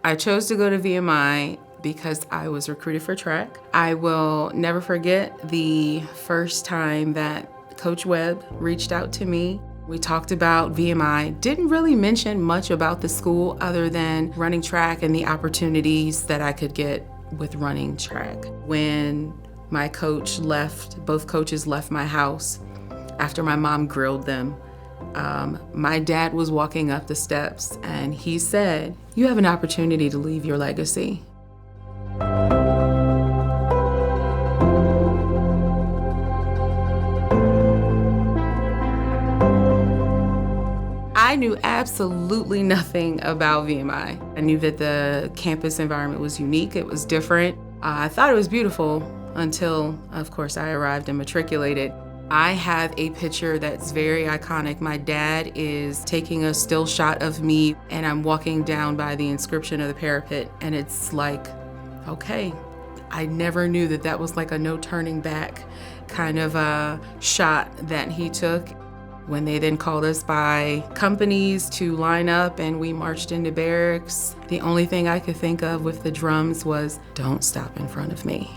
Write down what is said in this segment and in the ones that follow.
I chose to go to VMI because I was recruited for track. I will never forget the first time that Coach Webb reached out to me. We talked about VMI, didn't really mention much about the school other than running track and the opportunities that I could get with running track. When my coach left, both coaches left my house after my mom grilled them, my dad was walking up the steps and he said, "You have an opportunity to leave your legacy." I knew absolutely nothing about VMI. I knew that the campus environment was unique, it was different. I thought it was beautiful until, of course, I arrived and matriculated. I have a picture that's very iconic. My dad is taking a still shot of me and I'm walking down by the inscription of the parapet and it's like, okay. I never knew that that was like a no turning back kind of a shot that he took. When they then called us by companies to line up and we marched into barracks, the only thing I could think of with the drums was, "Don't stop in front of me."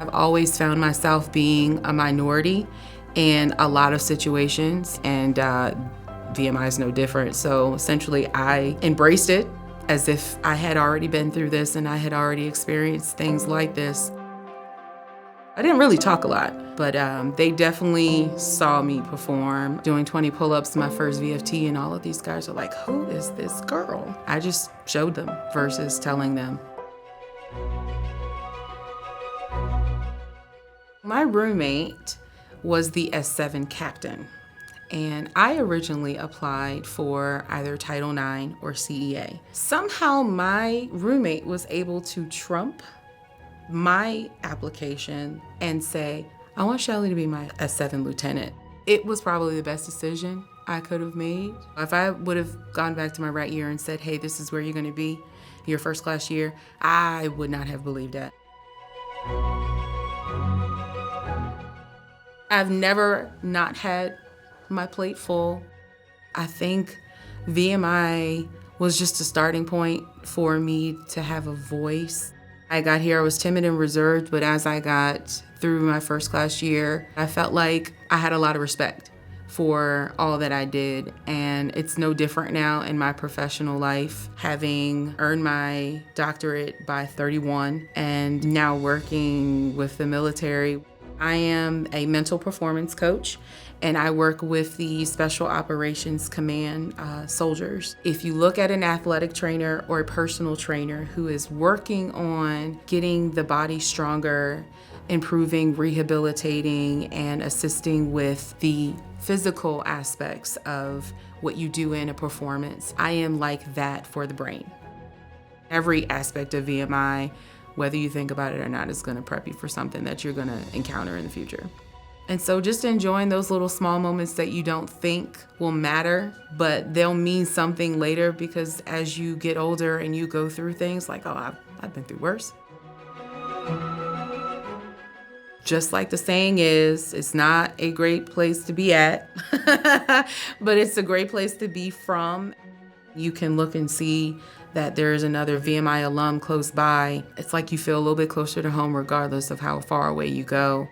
I've always found myself being a minority in a lot of situations, and VMI is no different. So essentially I embraced it as if I had already been through this and I had already experienced things like this. I didn't really talk a lot, but they definitely saw me perform, doing 20 pull-ups my first VFT, and all of these guys are like, "Who is this girl?" I just showed them versus telling them. My roommate was the S7 captain, and I originally applied for either Title IX or CEA. Somehow my roommate was able to trump my application and say, "I want Shelly to be my S7 lieutenant." It was probably the best decision I could have made. If I would have gone back to my right year and said, "Hey, this is where you're gonna be your first class year," I would not have believed that. I've never not had my plate full. I think VMI was just a starting point for me to have a voice. I got here, I was timid and reserved, but as I got through my first class year, I felt like I had a lot of respect for all that I did. And it's no different now in my professional life, having earned my doctorate by 31 and now working with the military. I am a mental performance coach, and I work with the Special Operations Command soldiers. If you look at an athletic trainer or a personal trainer who is working on getting the body stronger, improving, rehabilitating, and assisting with the physical aspects of what you do in a performance, I am like that for the brain. Every aspect of VMI, whether you think about it or not, is going to prep you for something that you're going to encounter in the future. And so just enjoying those little small moments that you don't think will matter, but they'll mean something later, because as you get older and you go through things like, "Oh, I've been through worse." Just like the saying is, it's not a great place to be at, but it's a great place to be from. You can look and see that there's another VMI alum close by. It's like you feel a little bit closer to home regardless of how far away you go.